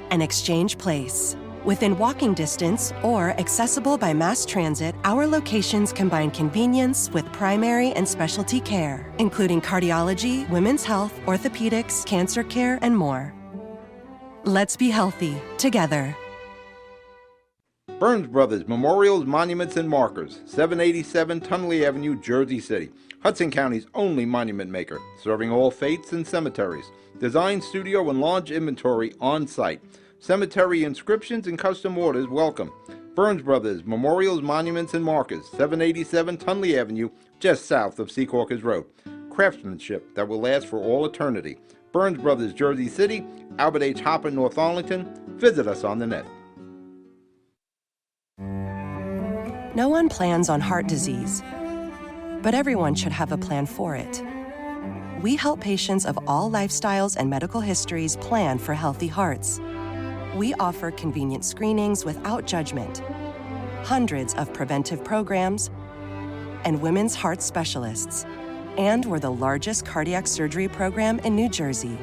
Speaker 2: and Exchange Place. Within walking distance or accessible by mass transit, our locations combine convenience with primary and specialty care, including cardiology, women's health, orthopedics, cancer care, and more. Let's be healthy together.
Speaker 3: Burns Brothers Memorials, Monuments, and Markers, 787 Tunley Avenue, Jersey City. Hudson County's only monument maker, serving all faiths and cemeteries. Design, studio, and launch inventory on site. Cemetery inscriptions and custom orders welcome. Burns Brothers Memorials, Monuments, and Markers, 787 Tunley Avenue, just south of Secaucus Road. Craftsmanship that will last for all eternity. Burns Brothers, Jersey City, Albert H. Hopper, North Arlington. Visit us on the net.
Speaker 2: No one plans on heart disease, but everyone should have a plan for it. We help patients of all lifestyles and medical histories plan for healthy hearts. We offer convenient screenings without judgment, hundreds of preventive programs, and women's heart specialists. And we're the largest cardiac surgery program in New Jersey.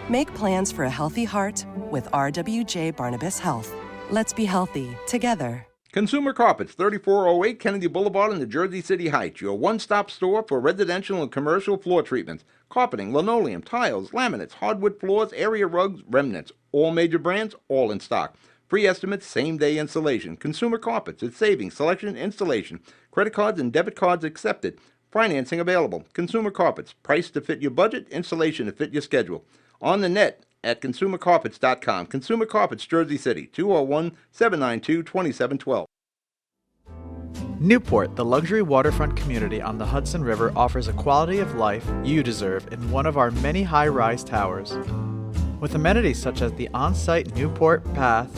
Speaker 2: Make plans for a healthy heart with RWJ Barnabas Health. Let's be healthy together.
Speaker 3: Consumer Carpets, 3408 Kennedy Boulevard in the Jersey City Heights. Your one-stop store for residential and commercial floor treatments. Carpeting, linoleum, tiles, laminates, hardwood floors, area rugs, remnants. All major brands, all in stock. Free estimates, same-day installation. Consumer Carpets, it's savings, selection, installation. Credit cards and debit cards accepted. Financing available. Consumer Carpets, price to fit your budget, installation to fit your schedule. On the net at consumercarpets.com. Consumer Carpets, Jersey City, 201-792-2712.
Speaker 4: Newport, the luxury waterfront community on the Hudson River, offers a quality of life you deserve in one of our many high-rise towers. With amenities such as the on-site Newport Path,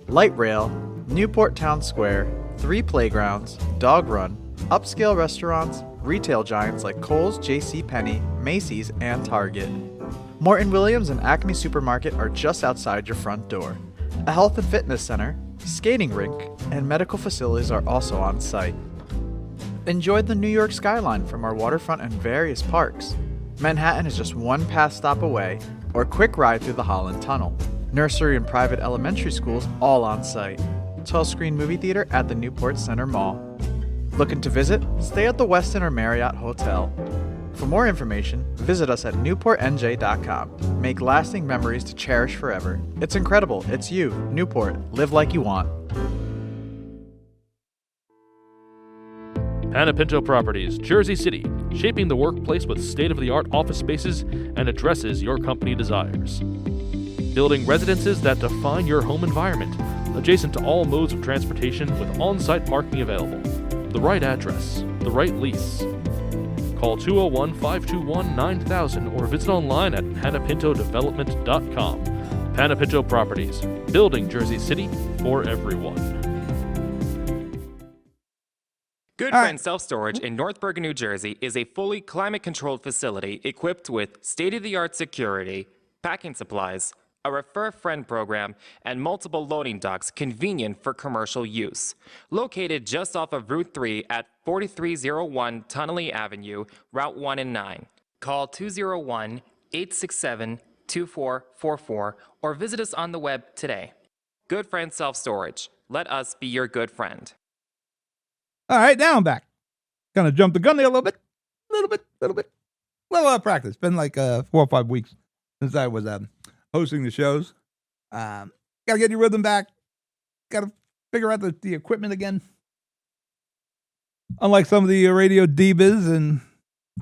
Speaker 4: light rail, Newport Town Square, 3 playgrounds, dog run, upscale restaurants, retail giants like Kohl's, JCPenney, Macy's, and Target. Morton Williams and Acme Supermarket are just outside your front door. A health and fitness center, skating rink, and medical facilities are also on site. Enjoy the New York skyline from our waterfront and various parks. Manhattan is just one path stop away, or a quick ride through the Holland Tunnel. Nursery and private elementary schools all on site. 12-screen movie theater at the Newport Center Mall. Looking to visit? Stay at the Westin or Marriott Hotel. For more information, visit us at newportnj.com. Make lasting memories to cherish forever. It's incredible. It's you, Newport. Live like you want.
Speaker 5: Panepinto Properties, Jersey City, shaping the workplace with state-of-the-art office spaces and addresses your company desires. Building residences that define your home environment, adjacent to all modes of transportation with on-site parking available. The right address, the right lease. Call 201-521-9000 or visit online at panepintodevelopment.com. Panepinto Properties, building Jersey City for everyone.
Speaker 6: Good Friend Self Storage in North Bergen, New Jersey is a fully climate-controlled facility equipped with state-of-the-art security, packing supplies, a Refer a Friend program, and multiple loading docks convenient for commercial use. Located just off of Route 3 at 4301 Tunnelly Avenue, Route 1 and 9. Call 201-867-2444 or visit us on the web today. Good Friend Self Storage. Let us be your good friend.
Speaker 1: All right, now I'm back. Kind of jumped the gun there a little bit. Little practice. Been like 4 or 5 weeks since I was hosting the shows. Got to get your rhythm back. Got to figure out the equipment again. Unlike some of the radio divas and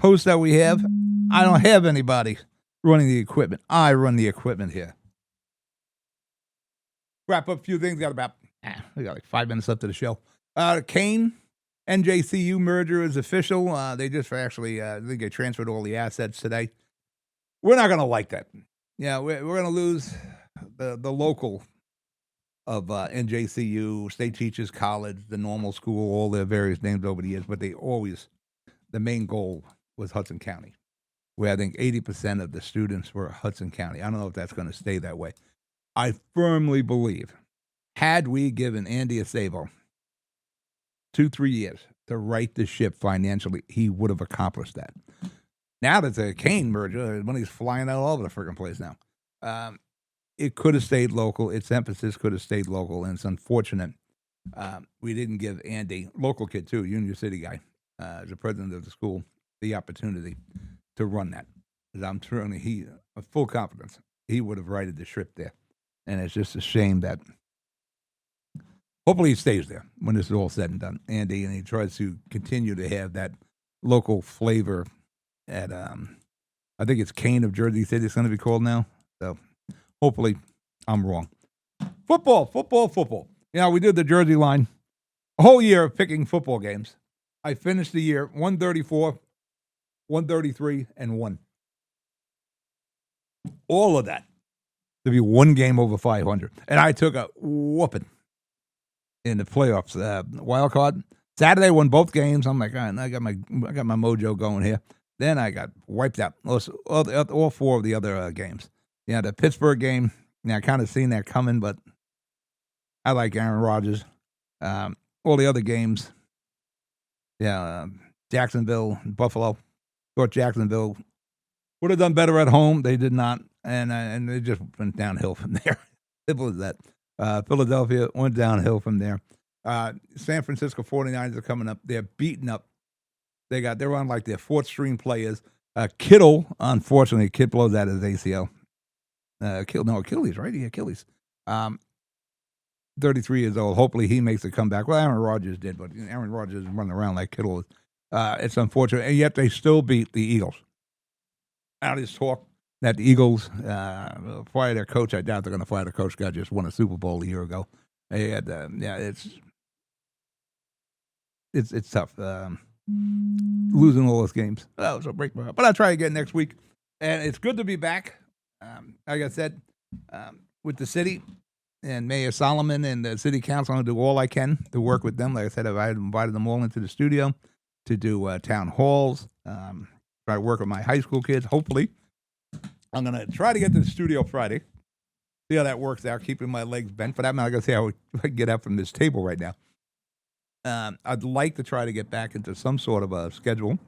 Speaker 1: hosts that we have, I don't have anybody running the equipment. I run the equipment here. Wrap up a few things. We got like 5 minutes left of the show. Kane NJCU merger is official. They just actually, I think they transferred all the assets today. We're not going to like that. Yeah, we're going to lose the local of NJCU, State Teachers College, the normal school, all their various names over the years, but the main goal was Hudson County, where I think 80% of the students were Hudson County. I don't know if that's going to stay that way. I firmly believe, had we given Andy Acebo 2-3 years to right the ship financially, he would have accomplished that. Now that the Kane merger, money's flying out all over the freaking place now. It could have stayed local. Its emphasis could have stayed local, and it's unfortunate we didn't give Andy, local kid too, Union City guy, as the president of the school, the opportunity to run that. I'm certainly with full confidence, he would have righted the ship there. And it's just a shame that hopefully he stays there when this is all said and done, Andy, and he tries to continue to have that local flavor at, I think it's Kane of Jersey City it's going to be called now. So hopefully I'm wrong. Football. You know, we did the Jersey line a whole year of picking football games. I finished the year 134, 133, and 1. All of that to be one game over 500. And I took a whooping in the playoffs. Wild card. Saturday won both games. I'm like, I got my mojo going here. Then I got wiped out. All 4 of the other games. Yeah, the Pittsburgh game. Yeah, I kind of seen that coming, but I like Aaron Rodgers. All the other games. Yeah, Jacksonville, Buffalo. Thought Jacksonville would have done better at home. They did not, and they just went downhill from there. Simple as that. Philadelphia went downhill from there. San Francisco 49ers are coming up. They're beaten up. They're on like their 4th string players. Kittle, unfortunately, Kid blows out his ACL. Achilles, right? Yeah, Achilles. 33 years old. Hopefully he makes a comeback. Well, Aaron Rodgers did, but Aaron Rodgers is running around like Kittle is. It's unfortunate, and yet they still beat the Eagles. Out of this talk that the Eagles fire their coach. I doubt they're going to fire the coach. Guy just won a Super Bowl a year ago. They had, it's tough losing all those games. That was a break, but I'll try again next week. And it's good to be back. Like I said, with the city and Mayor Solomon and the city council, I'm going to do all I can to work with them. Like I said, I've invited them all into the studio to do town halls. Try to work with my high school kids. Hopefully, I'm going to try to get to the studio Friday. See how that works out, keeping my legs bent. For that matter, I got to see how I can get up from this table right now. I'd like to try to get back into some sort of a schedule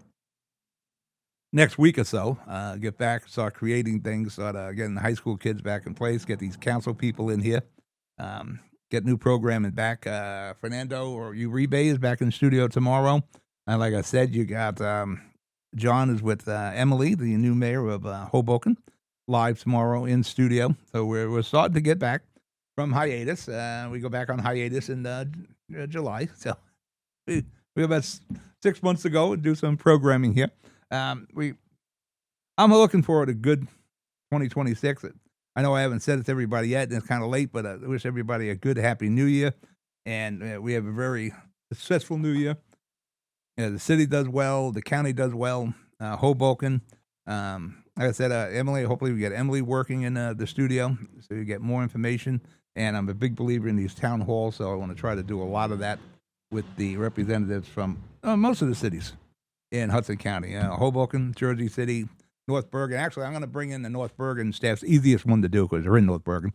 Speaker 1: next week or so. Get back, start creating things, start getting the high school kids back in place, get these council people in here, get new programming back. Fernando or Uribe is back in the studio tomorrow. And like I said, you got John is with Emily, the new mayor of Hoboken, live tomorrow in studio. So we're starting to get back from hiatus. We go back on hiatus in July. So we have about 6 months to go and do some programming here. I'm looking forward to good 2026. I know I haven't said it to everybody yet, and it's kind of late, but I wish everybody a good, happy New Year. And we have a very successful New Year. The city does well. The county does well. Hoboken. Like I said, Emily, hopefully we get Emily working in the studio so you get more information. And I'm a big believer in these town halls, so I want to try to do a lot of that with the representatives from most of the cities in Hudson County. Hoboken, Jersey City, North Bergen. Actually, I'm going to bring in the North Bergen staff's easiest one to do because they're in North Bergen.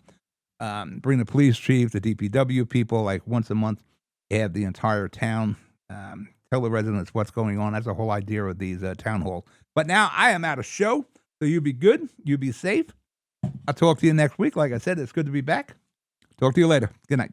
Speaker 1: Bring the police chief, the DPW people, like once a month, have the entire town. Tell the residents what's going on. That's the whole idea of these town halls. But now I am out of show, so you be good. You be safe. I'll talk to you next week. Like I said, it's good to be back. Talk to you later. Good night.